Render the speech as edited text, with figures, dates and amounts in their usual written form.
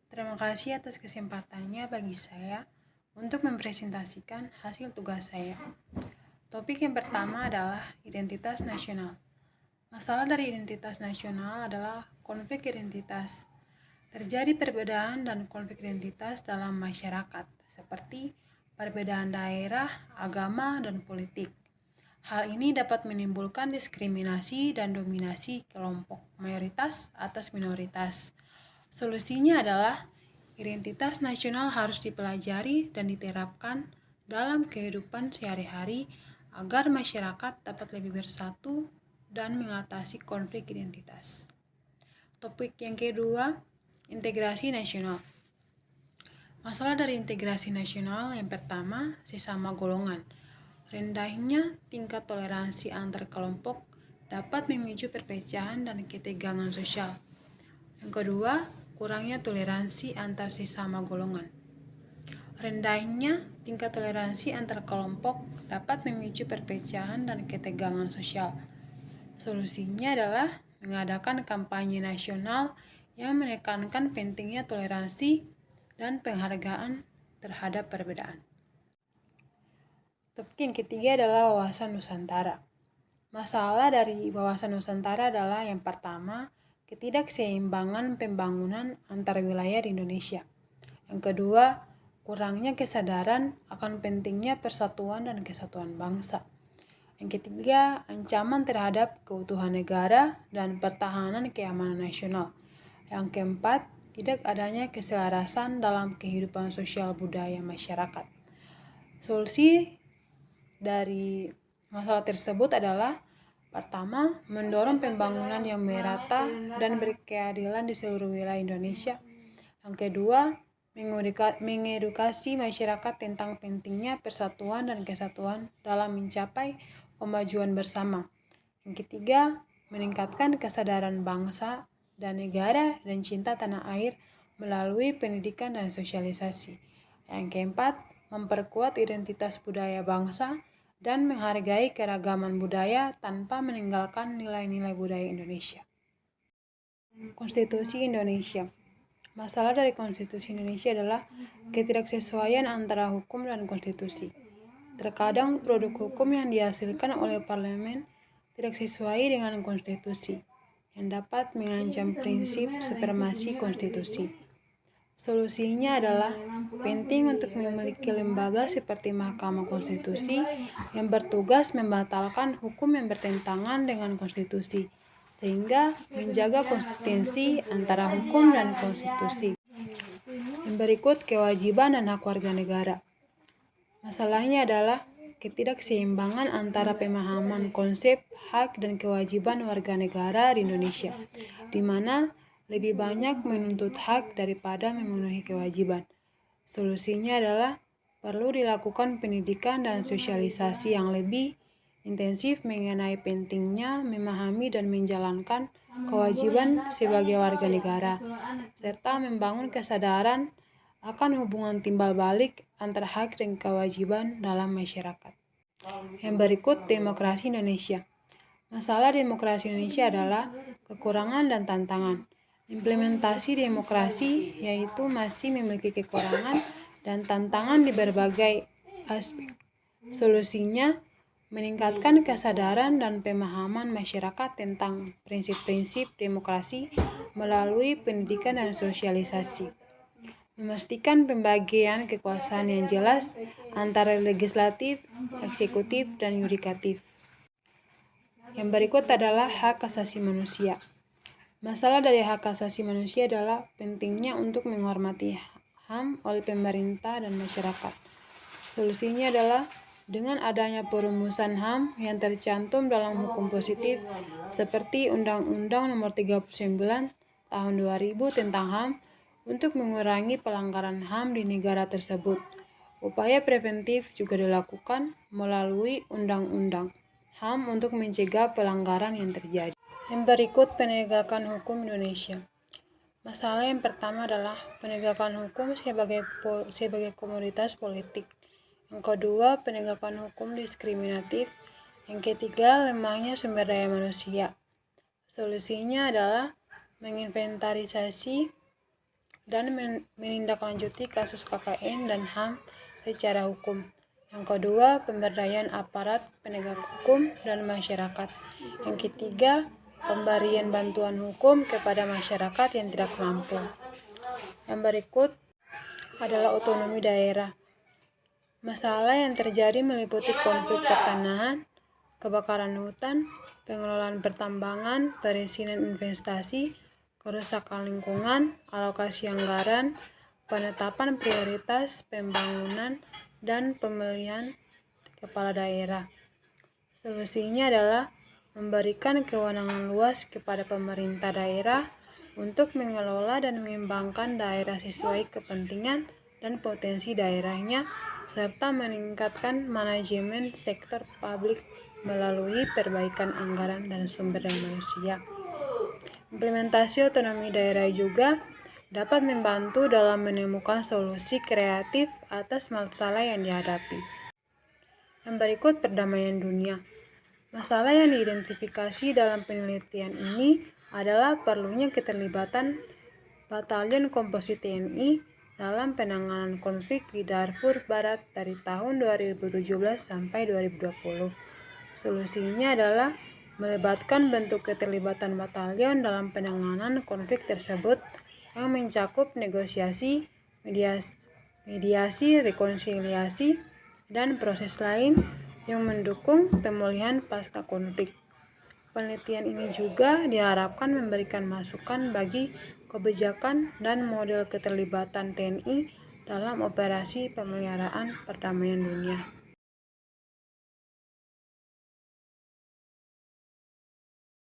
Terima kasih atas kesempatannya bagi saya untuk mempresentasikan hasil tugas saya. Topik yang pertama adalah identitas nasional. Masalah dari identitas nasional adalah konflik identitas. Terjadi perbedaan dan konflik identitas dalam masyarakat, seperti perbedaan daerah, agama, dan politik. Hal ini dapat menimbulkan diskriminasi dan dominasi kelompok mayoritas atas minoritas. Solusinya adalah identitas nasional harus dipelajari dan diterapkan dalam kehidupan sehari-hari agar masyarakat dapat lebih bersatu dan mengatasi konflik identitas. Topik yang kedua, integrasi nasional. Masalah dari integrasi nasional yang pertama, sesama golongan. Rendahnya tingkat toleransi antar kelompok dapat memicu perpecahan dan ketegangan sosial. Yang kedua, kurangnya toleransi antar sesama golongan. Rendahnya tingkat toleransi antar kelompok dapat memicu perpecahan dan ketegangan sosial. Solusinya adalah mengadakan kampanye nasional yang menekankan pentingnya toleransi dan penghargaan terhadap perbedaan. Topik yang ketiga adalah wawasan Nusantara. Masalah dari wawasan Nusantara adalah yang pertama, ketidakseimbangan pembangunan antar wilayah di Indonesia. Yang kedua, kurangnya kesadaran akan pentingnya persatuan dan kesatuan bangsa. Yang ketiga, ancaman terhadap keutuhan negara dan pertahanan keamanan nasional. Yang keempat, tidak adanya keselarasan dalam kehidupan sosial budaya masyarakat. Solusi dari masalah tersebut adalah pertama, mendorong pembangunan yang merata dan berkeadilan di seluruh wilayah Indonesia. Yang kedua, mengedukasi masyarakat tentang pentingnya persatuan dan kesatuan dalam mencapai kemajuan bersama. Yang ketiga, meningkatkan kesadaran bangsa dan negara dan cinta tanah air melalui pendidikan dan sosialisasi. Yang keempat, memperkuat identitas budaya bangsa dan menghargai keragaman budaya tanpa meninggalkan nilai-nilai budaya Indonesia. Konstitusi Indonesia. Masalah dari konstitusi Indonesia adalah ketidaksesuaian antara hukum dan konstitusi. Terkadang produk hukum yang dihasilkan oleh parlemen tidak sesuai dengan konstitusi, yang dapat mengancam prinsip supremasi konstitusi. Solusinya adalah penting untuk memiliki lembaga seperti Mahkamah Konstitusi yang bertugas membatalkan hukum yang bertentangan dengan konstitusi, sehingga menjaga konsistensi antara hukum dan konstitusi. Yang berikut, kewajiban dan hak warga negara. Masalahnya adalah ketidakseimbangan antara pemahaman konsep hak dan kewajiban warga negara di Indonesia, di mana lebih banyak menuntut hak daripada memenuhi kewajiban. Solusinya adalah perlu dilakukan pendidikan dan sosialisasi yang lebih intensif mengenai pentingnya memahami dan menjalankan kewajiban sebagai warga negara, serta membangun kesadaran akan hubungan timbal balik antara hak dan kewajiban dalam masyarakat. Yang berikut, demokrasi Indonesia. Masalah demokrasi Indonesia adalah kekurangan dan tantangan. Implementasi demokrasi yaitu masih memiliki kekurangan dan tantangan di berbagai aspek. Solusinya, meningkatkan kesadaran dan pemahaman masyarakat tentang prinsip-prinsip demokrasi melalui pendidikan dan sosialisasi. Memastikan pembagian kekuasaan yang jelas antara legislatif, eksekutif, dan yudikatif. Yang berikut adalah hak asasi manusia. Masalah dari hak asasi manusia adalah pentingnya untuk menghormati HAM oleh pemerintah dan masyarakat. Solusinya adalah dengan adanya perumusan HAM yang tercantum dalam hukum positif seperti Undang-Undang Nomor 39 Tahun 2000 tentang HAM untuk mengurangi pelanggaran HAM di negara tersebut. Upaya preventif juga dilakukan melalui undang-undang HAM untuk mencegah pelanggaran yang terjadi. Yang berikut, penegakan hukum Indonesia. Masalah yang pertama adalah penegakan hukum sebagai komoditas politik. Yang kedua, penegakan hukum diskriminatif. Yang ketiga, lemahnya sumber daya manusia. Solusinya adalah menginventarisasi dan menindaklanjuti kasus KKN dan HAM secara hukum. Yang kedua, pemberdayaan aparat penegak hukum dan masyarakat. Yang ketiga, pemberian bantuan hukum kepada masyarakat yang tidak mampu. Yang berikut adalah otonomi daerah. Masalah yang terjadi meliputi konflik pertanahan, kebakaran hutan, pengelolaan pertambangan, perizinan investasi, kerusakan lingkungan, alokasi anggaran, penetapan prioritas pembangunan, dan pemilihan kepala daerah. Solusinya adalah memberikan kewenangan luas kepada pemerintah daerah untuk mengelola dan mengembangkan daerah sesuai kepentingan dan potensi daerahnya, serta meningkatkan manajemen sektor publik melalui perbaikan anggaran dan sumber daya manusia. Implementasi otonomi daerah juga dapat membantu dalam menemukan solusi kreatif atas masalah yang dihadapi. Yang berikut perdamaian dunia. Masalah yang diidentifikasi dalam penelitian ini adalah perlunya keterlibatan Batalion Komposit TNI dalam penanganan konflik di Darfur Barat dari tahun 2017 sampai 2020. Solusinya adalah melibatkan bentuk keterlibatan batalion dalam penanganan konflik tersebut yang mencakup negosiasi, mediasi, rekonsiliasi, dan proses lain yang mendukung pemulihan pasca konflik. Penelitian ini juga diharapkan memberikan masukan bagi kebijakan dan model keterlibatan TNI dalam operasi pemeliharaan perdamaian dunia.